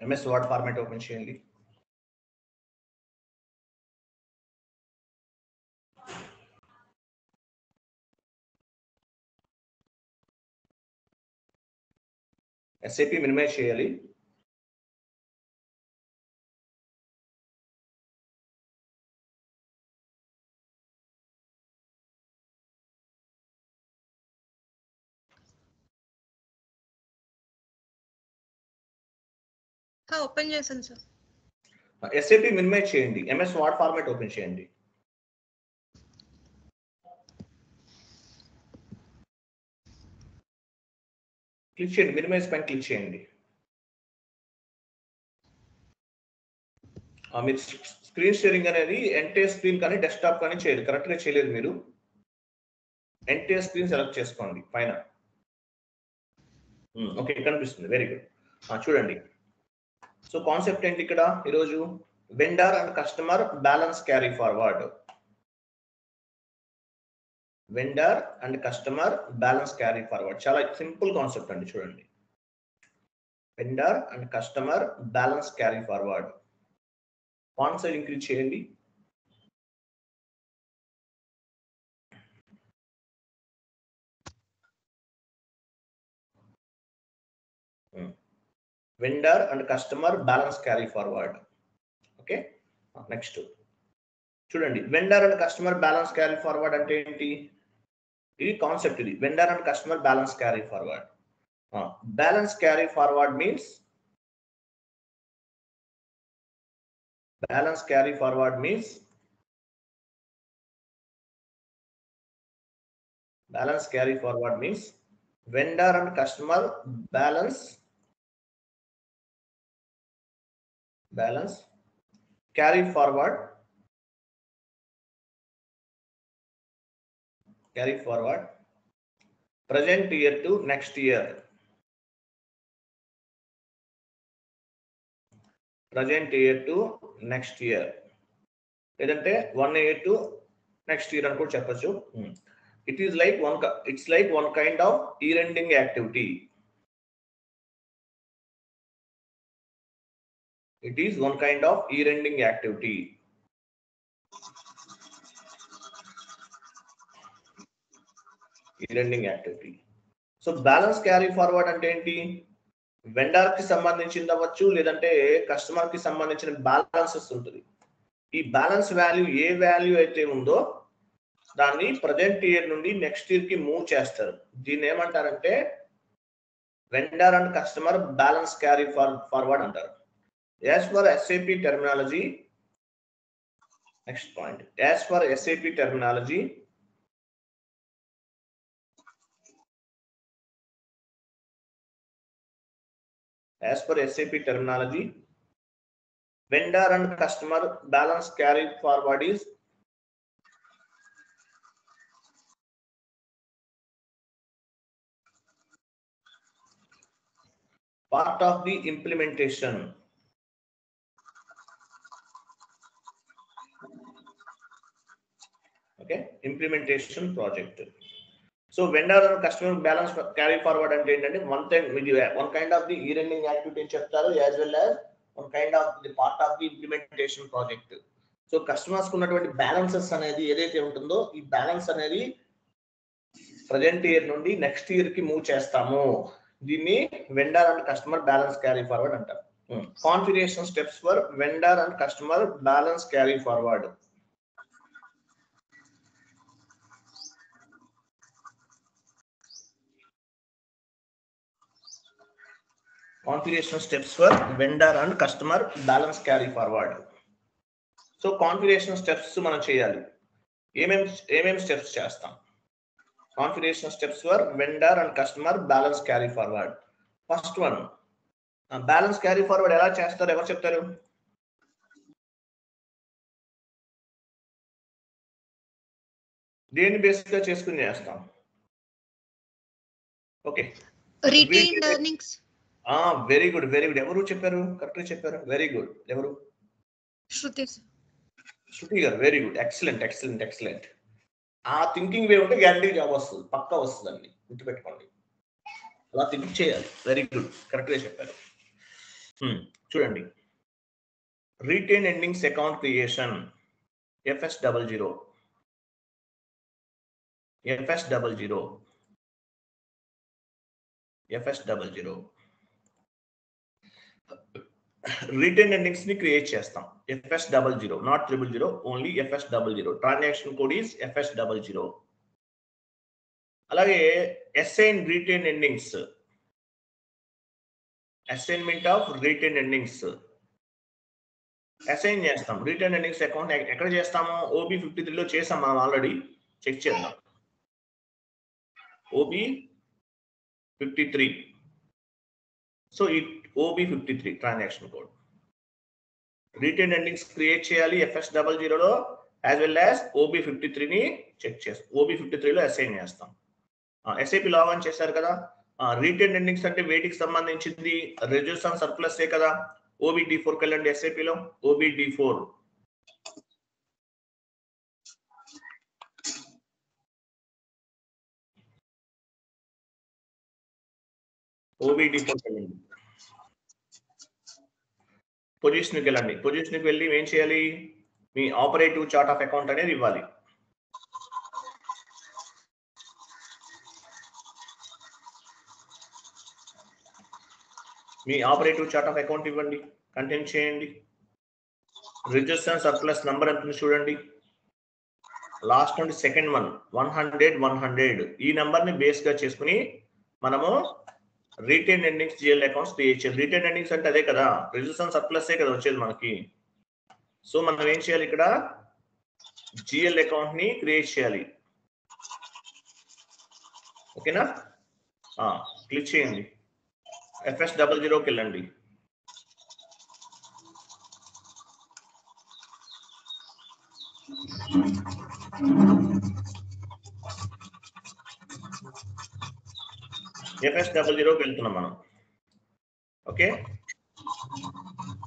MS Word format open చేయండి. SAP minimise చేయాలి. Open చేశాను సార్. SAP మినిమైజ్ చేయండి. MS Word ఫార్మాట్ ఓపెన్ చేయండి. క్లిక్ చేయండి, మినిమైజ్ పైన క్లిక్ చేయండి. మీరు స్క్రీన్ షేరింగ్ అనేది ఎంటైర్ స్క్రీన్ కానీ డెస్క్టాప్ కానీ చేయలేదు, కరెక్ట్గా చేయలేదు. మీరు ఎంటైర్ స్క్రీన్ సెలెక్ట్ చేసుకోండి పైన. ఓకే, కనిపిస్తుంది. Very good. చూడండి. సో కాన్సెప్ట్ ఏంటి ఇక్కడ ఈరోజు? Vendor and customer balance carry forward. Vendor and customer balance carry forward చాలా సింపుల్ కాన్సెప్ట్ అండి. చూడండి, vendor and customer balance carry forward. Font size increase చేయండి. Vendor and customer balance carry forward. Okay, next చూడండి. Vendor and customer balance carry forward అంటే ఏంటి? ఇది concept. ఇది vendor and customer balance carry forward. Balance carry forward means balance carry forward means vendor and customer balance carry forward present year to next year. Present year to next year. లేదంటే 1 year to next year అని కూడా చెప్పచ్చు. It's like one kind of year-ending activity. It is one kind of year-ending activity. Year-ending activity. So balance carry forward అంటే ఏంటి? Vendor కి సంబంధించింది అవ్వచ్చు, లేదంటే కస్టమర్ కి సంబంధించిన బ్యాలెన్సెస్ ఉంటుంది. ఈ బ్యాలెన్స్ వాల్యూ ఏ వాల్యూ అయితే ఉందో దాన్ని ప్రజెంట్ ఇయర్ నుండి నెక్స్ట్ ఇయర్ కి మూవ్ చేస్తారు. దీన్ని ఏమంటారంటే vendor and customer balance carry forward అంటారు. As per SAP terminology, next point, as per SAP terminology, vendor and customer balance carry forward is part of the implementation. Okay, implementation project. So vendor and customer balance carry forward అంటే ఏంటంటే one kind of the year-ending activity అని చెప్తారు, as well as one kind of the part of the implementation project. So customers కు ఉన్నటువంటి balances అనేది ఏదైతే ఉంటుందో ఈ బ్యాలెన్స్ అనేది ప్రజెంట్ ఇయర్ నుండి నెక్స్ట్ ఇయర్ కి మూవ్ చేస్తాము. దీన్ని vendor and customer balance carry forward అంటారు. Configuration steps for vendor and customer balance carry forward. Configuration steps for vendor and customer balance carry forward. So configuration steps మనం చేయాలి. ఏమేం steps చేస్తాం? Configuration steps for vendor and customer balance carry forward. First one, balance carry forward ఎలా చేస్తారు? ఎవరు చెప్తారు? దేని base గా చేసుకుని చేస్తాం? Okay, retained earnings. Very good, very good. ఎవరు చెప్పారు? కరెక్ట్గా చెప్పారు. Very good. ఎవరు? శృతి గారు. Very good, excellent excellent excellent. ఆ థింకింగ్ వే ఉంటే గ్యారంటీ జాబ్ వస్తుంది, పక్కా వస్తుంది అండి, గుర్తుపెట్టుకోండి. అలా థింక్ చేయాలి. వెరీ గుడ్, కరెక్ట్గా చెప్పారు. చూడండి, retain earnings account creation FS00 retain endings ని క్రియేట్ చేస్తాం. FS00 not 000, only FS00. Transaction code is FS00. అలాగే assign retain endings, assignment of retain endings assign చేస్తాం. రిటైన్ ఎండింగ్స్ అకౌంట్ ఎక్కడ చేస్తాము? OB53 లో చేసాం మనం ఆల్రెడీ. చెక్ చేద్దాం. OB53. సో ఈ OB53 transaction code retain endings create చేయాలి FS00 లో, యాజ్ వెల్ యాజ్ OB53 ని చెక్ చేస్తాం. OB53 లో అసైన్ చేస్తాం. SAP లాగిన్ చేశారు కదా. రిటైన్ ఎండింగ్స్ అంటే వేటికి సంబంధించింది? రిజర్వ్స్ అండ్ సర్ప్లస్ ఏ కదా. OBD4 వెళ్ళండి. SAP లో OBD4 వెళ్ళండి. పొజిషన్కి వెళ్ళండి. పొజిషన్కి వెళ్ళి ఏం చేయాలి? మీ ఆపరేటివ్ చార్ట్ ఆఫ్ అకౌంట్ అనేది ఇవ్వాలి. మీ ఆపరేటివ్ చార్ట్ ఆఫ్ అకౌంట్ ఇవ్వండి. కంటిన్యూ చేయండి. రిజర్వ్స్ అండ్ సర్ప్లస్ నంబర్ ఎంత చూడండి. లాస్ట్ నుండి సెకండ్ 100. ఈ నంబర్ ని బేస్ గా చేసుకుని మనము retain earnings GL accounts create చేయాలి. రిటైన్ ఎండింగ్స్ అంటే అదే కదా, రిజర్వ్స్ అండ్ సర్ప్లస్ ఏ కదా వచ్చేది మనకి. సో మనం ఏం చేయాలి? ఇక్కడ GL అకౌంట్ ని క్రియేట్ చేయాలి. ఓకేనా? క్లిక్ చేయండి. FS00కి వెళ్ళండి. FS00కి వెళ్తున్నాం మనం. ఓకే,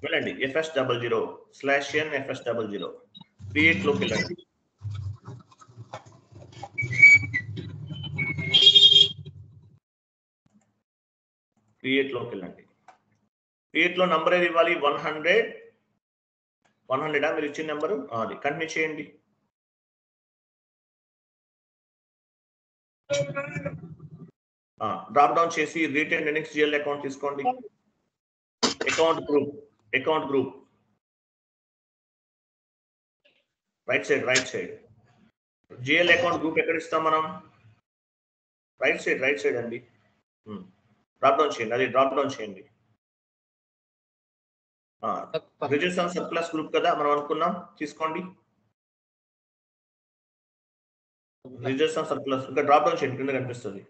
వెళ్ళండి. FS00/n FS00 క్రియేట్ లోకి వెళ్ళండి. క్రియేట్ లోకి వెళ్ళండి. క్రియేట్ లో నంబర్ ఏది ఇవ్వాలి? 100. మీరు ఇచ్చిన నెంబరు అది. కంటిన్యూ చేయండి. డ్రాప్ డౌన్ చేసి రిటైన్ ఎండింగ్స్ GL అకౌంట్ తీసుకోండి. Account group right side GL account group ఎక్కడ ఇస్తాం మనం? రైట్ సైడ్ అండి. డ్రాప్ డౌన్ చేయండి. డ్రాప్ డౌన్ చేయండి. రిజర్వ్స్ అండ్ సర్ప్లస్ గ్రూప్ కదా మనం అనుకున్నాం, తీసుకోండి. రిజర్వ్స్ అండ్ సర్ప్లస్ ఇంకా డ్రాప్ డౌన్ చేయండి, కింద కనిపిస్తుంది.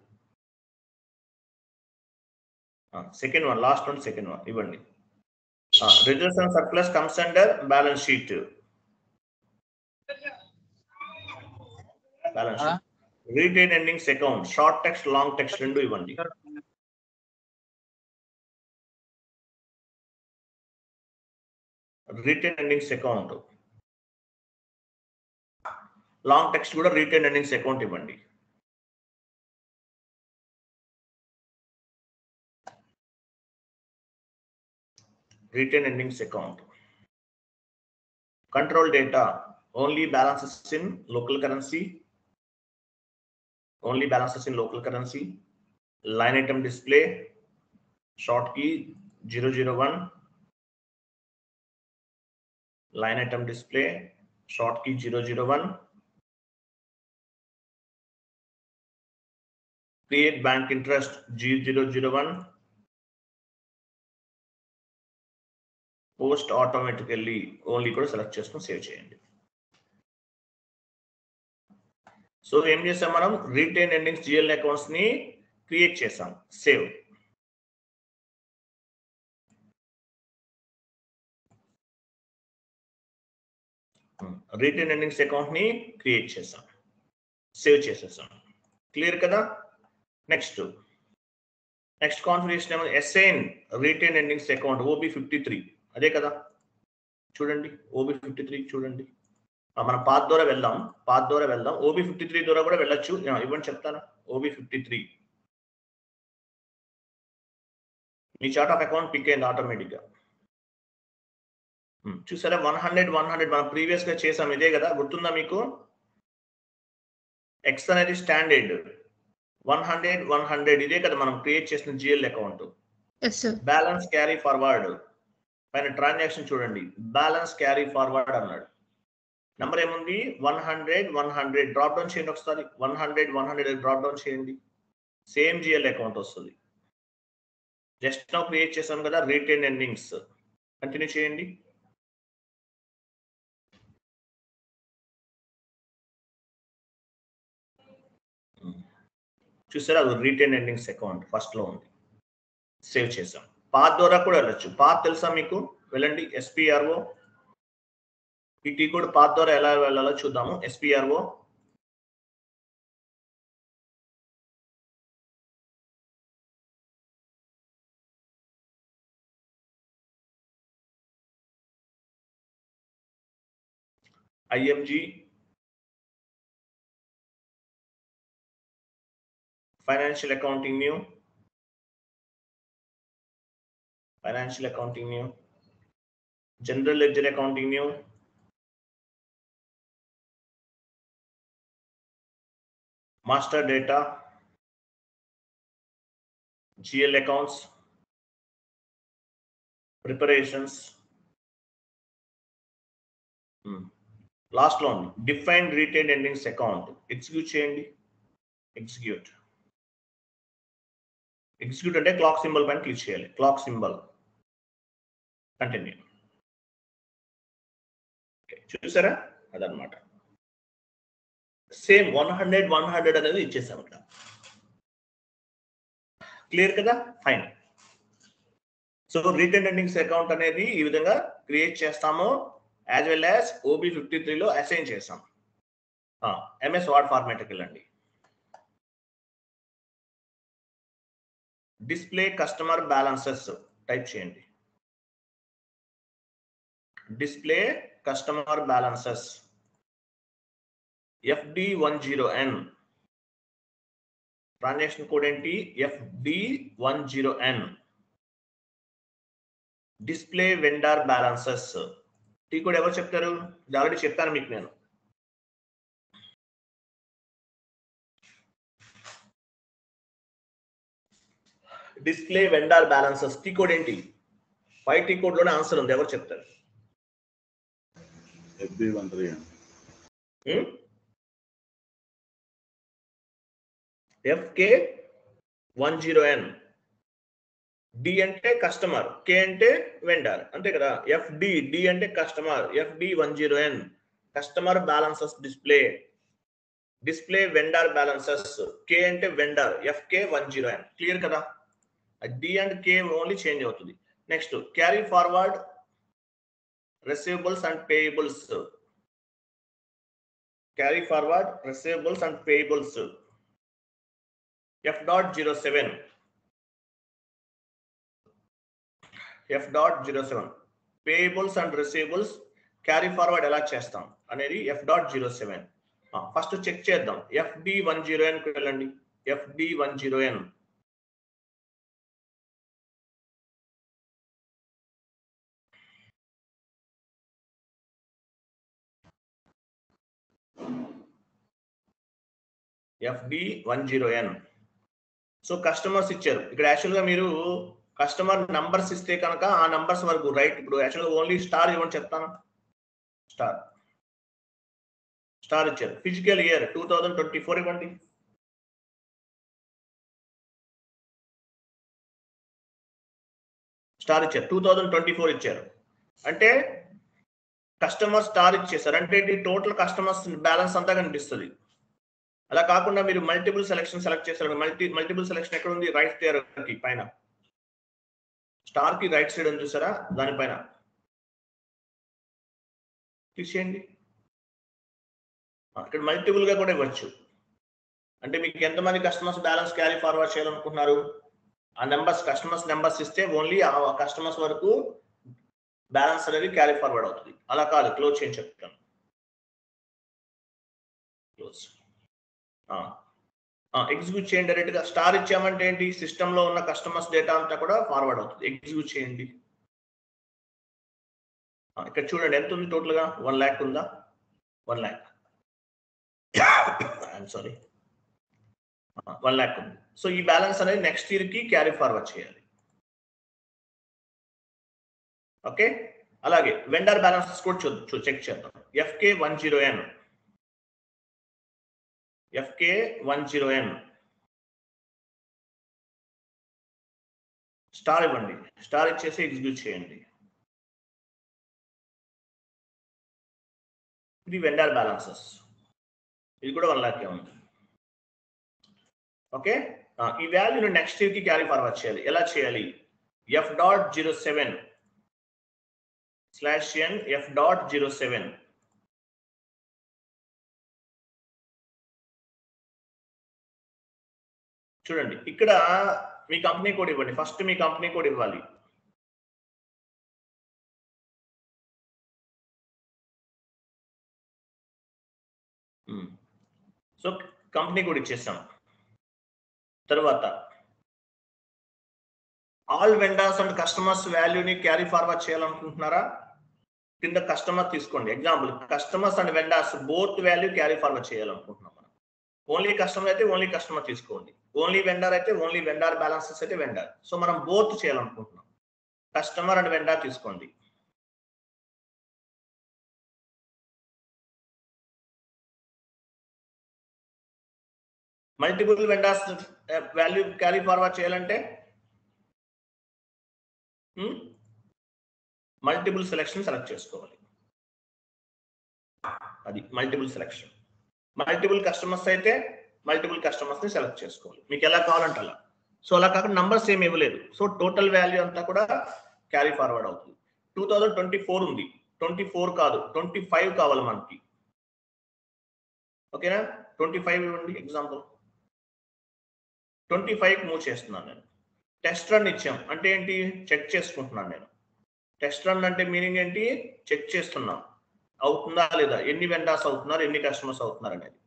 Second one, last one, second one ఇవ్వండి. Reserves and surplus comes under balance sheet. Retain earnings account short text, long text రెండు ఇవ్వండి. Retain earnings account long text కూడా రిటైన్ ఎండింగ్స్ అకౌంట్ ఇవ్వండి. Retain earnings account control data only balances in local currency. Line item display short key 001. Line item display short key 001. Create bank interest G001. Post automatically only కూడా select చేసుకుని save చేయండి. So ఏం చేసాం మనం? Retain earnings GL accounts ని create చేసాం. Save. Retain earnings account ని create చేసాం, సేవ్ చేసేసాం. క్లియర్ కదా? నెక్స్ట్ కాన్ఫిగరేషన్ ఏమో assign retain earnings account OB53 అదే కదా. చూడండి OB53 చూడండి. మనం పాత్ ద్వారా వెళ్దాం. OB53 ద్వారా కూడా వెళ్ళొచ్చు. ఇవ్వండి చెప్తాను. OB53 మీ చార్ట్ ఆఫ్ అకౌంట్ పిక్ అయింది ఆటోమేటిక్గా. చూసారా 100 మనం ప్రీవియస్ గా చేసాం ఇదే కదా, గుర్తుందా మీకు? ఎక్స్ అనేది స్టాండర్డ్, 100 ఇదే కదా మనం క్రియేట్ చేసిన GL account. Balance carry forward పైన ట్రాన్సాక్షన్ చూడండి, బ్యాలెన్స్ క్యారీ ఫార్వర్డ్ అన్నాడు. నంబర్ ఏముంది? 100 డ్రాప్ డౌన్ చేయండి ఒకసారి, 100 డ్రాప్ డౌన్ చేయండి, సేమ్ జిఎల్ అకౌంట్ వస్తుంది. జస్ట్ నౌ క్రియేట్ చేసాం కదా రిటైన్ ఎండింగ్స్, కంటిన్యూ చేయండి. చూసారా అది రిటైన్ ఎండింగ్స్ అకౌంట్ ఫస్ట్ లో ఉంది, సేవ్ చేసాం. పాత్ ద్వారా కూడా వెళ్ళొచ్చు, పాత్ తెలుసా మీకు? వెళ్ళండి SPRO, ఈ టీ కోడ్ పాత్ ద్వారా ఎలా వెళ్ళాలో చూద్దాము. SPRO IMG financial accounting new, financial accounting new, general ledger accounting new, master data, GL accounts, preparations, last లో ఉంది defined retain earnings account. Execute చేయండి, ఎగ్జిక్యూట్ అంటే క్లాక్ సింబల్ పైన క్లిక్ చేయాలి, క్లాక్ సింబల్, కంటిన్యూ. చూసారా అదనమాట, సేమ్ 100 అనేది ఇచ్చేసాం ఇక్కడ. క్లియర్ కదా? Fine. So retain earnings account అనేది ఈ విధంగా క్రియేట్ చేస్తాము, యాజ్ వెల్ యాజ్ OB53 లో అసైన్ చేసాం. MS వర్డ్ ఫార్మాట్కి వెళ్ళండి, డిస్ప్లే కస్టమర్ బ్యాలెన్సెస్ టైప్ చేయండి, display customer balances FD10N, transaction code ఏంటి? FD10N. Display vendor balances, T code ఎవరు చెప్తారు? ఆల్రెడీ చెప్తాను మీకు నేను. Display vendor balances T code ఏంటి? 5 టీ కోడ్ లోనే ఆన్సర్ ఉంది, ఎవరు చెప్తారు? FD10N. FK10N. D అంటే కస్టమర్, K అంటే వెండర్, అంతే కదా? D అంటే customer, FD10N customer balances display, display vendor balances, K అంటే వెండర్, FK10N. క్లియర్ కదా? D and K only change అవుతుంది. Next carry forward receivables and payables, carry forward receivables and payables F.07, F.07 payables and receivables carry forward ఎలా చేస్తాం అనేది F.07. First check చేద్దాం. FD10N కి వెళ్ళండి, FD10N. FD10N. So customers ఇచ్చారు ఇక్కడ. యాక్చువల్గా మీరు కస్టమర్ నంబర్స్ ఇస్తే కనుక ఆ నంబర్స్ వరకు రైట్. ఇప్పుడు యాక్చువల్గా ఓన్లీ స్టార్ ఇవ్వండి చెప్తాను. స్టార్ ఇచ్చారు. ఫిజికల్ ఇయర్ 2024 ఇవ్వండి. స్టార్ ఇచ్చారు, 2024 ఇచ్చారు. అంటే కస్టమర్ స్టార్ ఇచ్చేసారు అంటే టోటల్ కస్టమర్స్ బ్యాలెన్స్ అంతా కనిపిస్తుంది. అలా కాకుండా మీరు మల్టిపుల్ సెలెక్షన్ సెలెక్ట్ చేస్తారు. మల్టిపుల్ సెలెక్షన్ ఎక్కడ ఉంది? రైట్ దేర్ కి పైన, స్టార్ కి రైట్ సైడ్ ఉంది చూసారా, దానిపైన క్లిక్ చేయండి. ఇక్కడ మల్టిపుల్ గా కూడా ఇవ్వచ్చు. అంటే మీకు ఎంతమంది కస్టమర్స్ బ్యాలెన్స్ క్యారీ ఫార్వర్డ్ చేయాలనుకుంటున్నారు, ఆ నెంబర్స్ కస్టమర్స్ నెంబర్స్ ఇస్తే ఓన్లీ ఆ కస్టమర్స్ వరకు బ్యాలెన్స్ అనేది క్యారీ ఫార్వర్డ్ అవుతుంది. అలా కాదు, క్లోజ్ చేయని చెప్తాను. క్లోజ్. ఎగ్జిక్యూట్ చేయండి డైరెక్ట్ గా. స్టార్ ఇచ్చామంటే ఏంటి? సిస్టమ్ లో ఉన్న కస్టమర్స్ డేటా అంతా కూడా ఫార్వర్డ్ అవుతుంది. ఎగ్జిక్యూట్ చేయండి. ఇక్కడ చూడండి ఎంత ఉంది టోటల్ గా 1 lakh ఉందా 1 lakh ఐఎమ్ సారీ 1 lakh ఉంది. సో ఈ బ్యాలెన్స్ అనేది నెక్స్ట్ ఇయర్ కి క్యారీ ఫార్వర్డ్ చేయాలి. ఓకే అలాగే వెండర్ బ్యాలెన్సెస్ కూడా చెక్ చేద్దాం. FK10N స్టార్ ఇవ్వండి. స్టార్ ఇచ్చేసి ఎగ్జిక్యూట్ చేయండి. ఇది వెండర్ బ్యాలెన్సెస్. ఇది కూడా 1 lakh ఉంది. ఓకే ఈ వాల్యూని నెక్స్ట్ ఇయర్ కి క్యారీ ఫార్వర్డ్ చేయాలి. ఎలా చేయాలి? F.07/N F.07 చూడండి ఇక్కడ మీ కంపెనీ కోడ్ ఇవ్వండి. ఫస్ట్ మీ కంపెనీ కోడ్ ఇవ్వాలి. సో కంపెనీ కోడ్ ఇచ్చేస్తాం. తర్వాత ఆల్ వెండర్స్ అండ్ కస్టమర్స్ వాల్యూని క్యారీ ఫార్వర్డ్ చేయాలనుకుంటున్నారా? కింద కస్టమర్ తీసుకోండి. Example customers and vendors both value carry forward చేయాలనుకుంటున్నాం. మనం ఓన్లీ కస్టమర్ అయితే ఓన్లీ కస్టమర్ తీసుకోండి. ఓన్లీ వెండర్ అయితే ఓన్లీ వెండర్ బ్యాలెన్సెస్ అయితే వెండర్. సో మనం బోత్ చేయాలనుకుంటున్నాం. కస్టమర్ అండ్ వెండర్ తీసుకోండి. Multiple vendors value carry forward చేయాలంటే మల్టిపుల్ సెలెక్షన్ సెలెక్ట్ చేసుకోవాలి. అది మల్టిపుల్ సెలెక్షన్. మల్టిపుల్ కస్టమర్స్ అయితే మల్టిపుల్ కస్టమర్స్ ని సెలెక్ట్ చేసుకోవాలి. మీకు ఎలా కావాలంటే అలా. సో అలా కాకుండా నంబర్స్ ఏమి ఇవ్వలేదు. సో టోటల్ వాల్యూ అంతా కూడా క్యారీ ఫార్వర్డ్ అవుతుంది. 2024 ఉంది. 24 కాదు 25 కావాలి మనకి. ఓకేనా 25 ఇవ్వండి. ఎగ్జాంపుల్ 25కి మూవ్ చేస్తున్నాను నేను. టెస్ట్ రన్ ఇచ్చాం అంటే ఏంటి? చెక్ చేసుకుంటున్నాను నేను. టెస్ట్ రన్ అంటే మీనింగ్ ఏంటి? చెక్ చేస్తున్నాం అవుతుందా లేదా, ఎన్ని వెండర్స్ అవుతున్నారు, ఎన్ని కస్టమర్స్ అవుతున్నారు అనేది.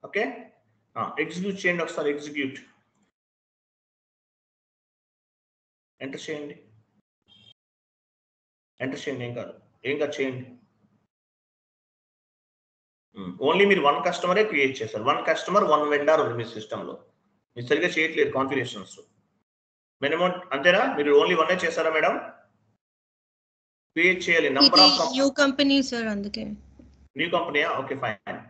ఓకే ఎగ్జిక్యూట్ చేయండి ఒకసారి. ఎగ్జిక్యూట్ ఎంటర్ చేయండి. ఎంటర్ చేయండి. ఏం కాదు చేయండి. ఓన్లీ మీరు 1 కస్టమరే క్రియేట్ చేశారు. 1 కస్టమర్ 1 వెండర్ ఉంది మీ సిస్టంలో. మీరు సరిగ్గా చేయట్లేదు కాన్ఫిగరేషన్స్. మినిమం అంతేనా? మీరు ఓన్లీ 1 చేశారా మేడం? క్రియేట్ చేయాలి. Number of new company sir, అందుకే న్యూ కంపెనీయా? Okay fine.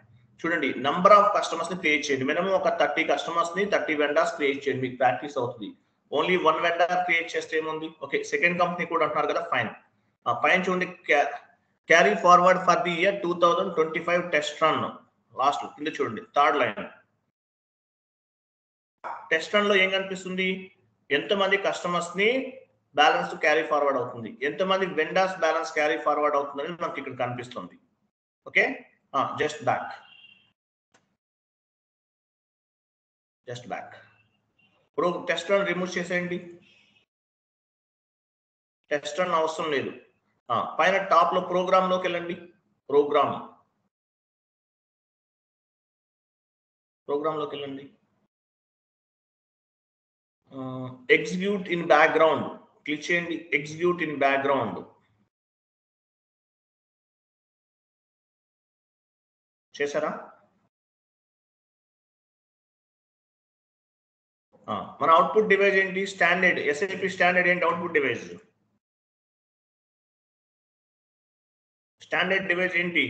చూడండి నంబర్ ఆఫ్ కస్టమర్స్ ని క్రియేట్ చేయండి. మినిమం ఒక 30 కస్టమర్స్ ని 30 వెండర్స్ క్రియేట్ చేయండి. మీకు ప్రాక్టీస్ అవుతుంది. ఓన్లీ 1 వెండర్ క్రియేట్ చేస్తే ఏముంది? ఓకే సెకండ్ కంపెనీ కూడా అంటున్నారు కదా, ఫైన్. పైన చూడండి carry forward for the year 2025 test run. Last కింద చూడండి థర్డ్ లైన్. టెస్ట్ రన్ లో ఏం కనిపిస్తుంది? ఎంతమంది కస్టమర్స్ ని బ్యాలెన్స్ క్యారీ ఫార్వర్డ్ అవుతుంది, ఎంతమంది వెండర్స్ బ్యాలెన్స్ క్యారీ ఫార్వర్డ్ అవుతుంది అనేది మనకి ఇక్కడ కనిపిస్తుంది. Okay just back test run remove చేసేయండి. టెస్ట్ రన్ అవసరం లేదు. పైన టాప్ లో ప్రోగ్రామ్ లోకి వెళ్ళండి. ప్రోగ్రామ్ లోకి వెళ్ళండి. ఎగ్జిక్యూట్ ఇన్ బ్యాక్గ్రౌండ్ క్లిక్ చేయండి. ఎగ్జిక్యూట్ ఇన్ బ్యాక్గ్రౌండ్ చేశారా? మన అవుట్పుట్ డివైస్ ఏంటి? స్టాండర్డ్ SAP స్టాండర్డ్ ఏంటి? అవుట్పుట్ డివైస్ స్టాండర్డ్ డివైస్ ఏంటి?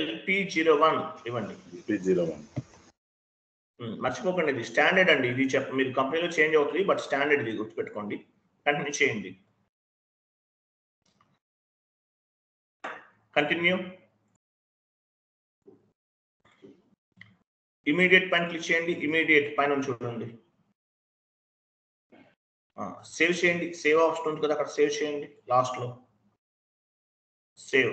LP01 ఇవ్వండి. మర్చిపోకండి ఇది స్టాండర్డ్ అండి. ఇది మీరు కంపెనీలో చేంజ్ అవుతుంది, బట్ స్టాండర్డ్ ఇది గుర్తుపెట్టుకోండి. కంటిన్యూ చేయండి. కంటిన్యూ. ఇమీడియట్ పైన క్లిక్ చేయండి. ఇమీడియట్ పైన చూడండి. సేవ్ చేయండి. సేవ్ ఆప్షన్ ఉంది కదా, అక్కడ సేవ్ చేయండి. లాస్ట్ లో save.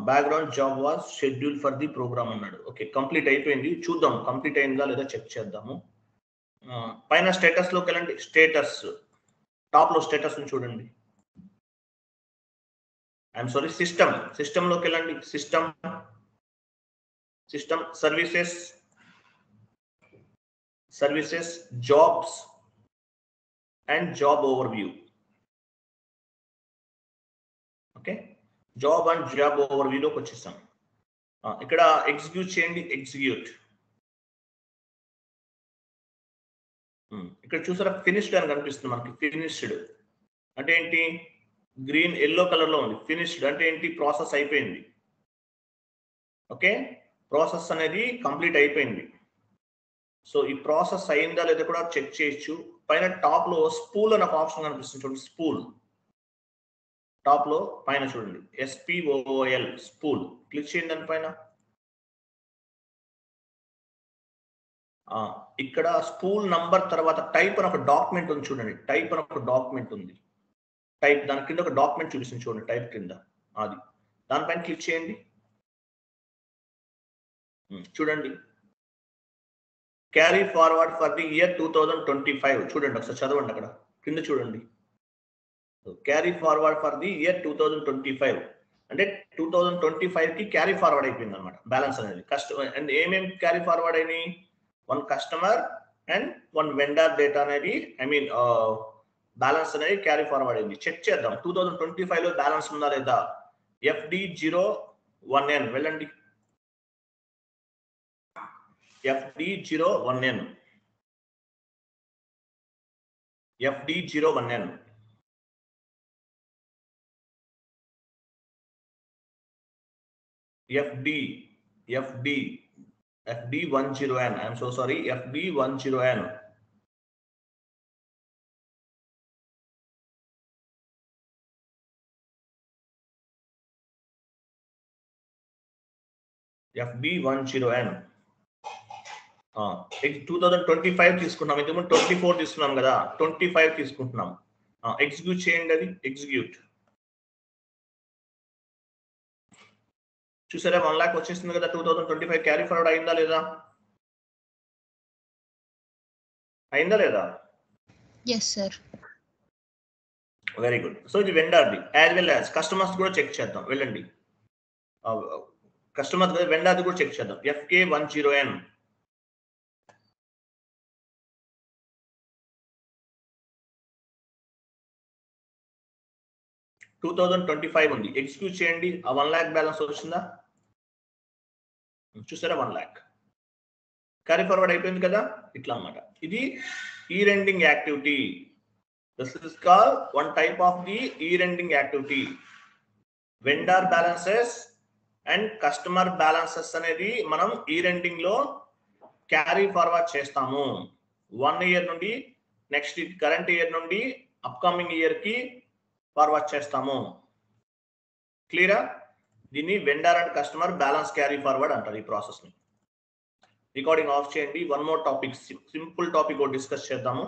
Background job was schedule for the program అన్నాడు. ఓకే కంప్లీట్ అయిపోయింది. చూద్దాం కంప్లీట్ అయిందా లేదా చెక్ చేద్దాము. పైన స్టేటస్ లోకి వెళ్ళండి. స్టేటస్ టాప్ లో స్టేటస్ ని చూడండి. ఐఎమ్ సారీ సిస్టమ్ లోకి వెళ్ళండి. System services services, jobs and job overview. Okay, job and job ఓవర్వ్యూలోకి వచ్చేసాం. ఇక్కడ ఎగ్జిక్యూట్ చేయండి, ఎగ్జిక్యూట్. ఇక్కడ చూసారా ఫినిష్డ్ అని కనిపిస్తుంది మనకి. ఫినిష్డ్ అంటే ఏంటి? గ్రీన్ ఎల్లో కలర్ లో ఉంది. ఫినిష్డ్ అంటే ఏంటి? ప్రాసెస్ అయిపోయింది. ఓకే, ప్రాసెస్ అనేది కంప్లీట్ అయిపోయింది. సో ఈ ప్రాసెస్ అయిందా లేదా కూడా చెక్ చేయొచ్చు. పైన టాప్ లో స్పూల్ అనే ఒక ఆప్షన్ కనిపిస్తుంది చూడండి. స్పూల్ టాప్ లో పైన చూడండి, SPOOL స్పూల్. క్లిక్ చేయండి దానిపైన. ఇక్కడ స్పూల్ నంబర్ తర్వాత టైప్ అని ఒక డాక్యుమెంట్ ఉంది చూడండి. టైప్ అని ఒక డాక్యుమెంట్ ఉంది. టైప్ దాని కింద ఒక డాక్యుమెంట్ చూపిస్తుంది చూడండి. టైప్ కింద అది, దానిపైన క్లిక్ చేయండి. చూడండి, carry forward for the year 2025. చూడండి ఒకసారి చదవండి అక్కడ కింద చూడండి. Carry forward for the year 2025 అంటే 2025 కి క్యారీ ఫార్వర్డ్ అయిపోయింది అనమాట బ్యాలెన్స్ అనేది. కస్టమర్ అండ్ ఏమేమి క్యారీ ఫార్వర్డ్ అయినాయి? 1 కస్టమర్ అండ్ 1 వెండర్ డేటా అనేది, ఐ మీన్ బ్యాలెన్స్ అనేది క్యారీ ఫార్వర్డ్ అయింది. చెక్ చేద్దాం 2025 లో బ్యాలెన్స్ ఉందా లేదా. FD01N వెళ్ళండి. FD01N FD01N FD10N. I am so sorry. FD10N. FD10N. 2025 తీసుకున్నాం. ఇంతకుముందు 24 తీసుకున్నాం కదా, 25 తీసుకుంటున్నాం. ఎగ్జిక్యూట్ చేయండి అది. ఎగ్జిక్యూట్. చూసారా 1 lakh వచ్చేస్తుంది కదా. 2025 క్యారీ ఫార్వర్డ్ అయిందా లేదా? అయిందా లేదా? yes sir. Very good. So ఇది వెండర్ది. యాజ్ వెల్ యాజ్ కస్టమర్స్ కూడా చెక్ చేద్దాం. వెళ్ళండి, కస్టమర్స్ వెండర్ది కూడా చెక్ చేద్దాం. FK10N. $2025 ఉంది. ఎగ్జిక్యూట్ చేయండి. ఆ 1 lakh బ్యాలెన్స్ వచ్చిందా? చూసారా 1 lakh క్యారీ ఫార్వర్డ్ అయిపోయింది కదా. ఇట్లా అన్నమాట. ఇది year ending activity. This is call one type of the year ending activity. Vendor balances and customer balances అనేది మనం ఇయర్ ఎండింగ్ లో క్యారీ ఫార్వర్డ్ చేస్తాము. 1 year నుండి నెక్స్ట్ కరెంట్ ఇయర్ నుండి అప్కమింగ్ ఇయర్ కి ఫార్వర్డ్ చేస్తాము. క్లియరా? దీన్ని vendor and customer balance carry forward అంటారు ఈ ప్రాసెస్ ని. రికార్డింగ్ ఆఫ్ చేయండి. 1 more topic, simple topic discuss చేద్దాము.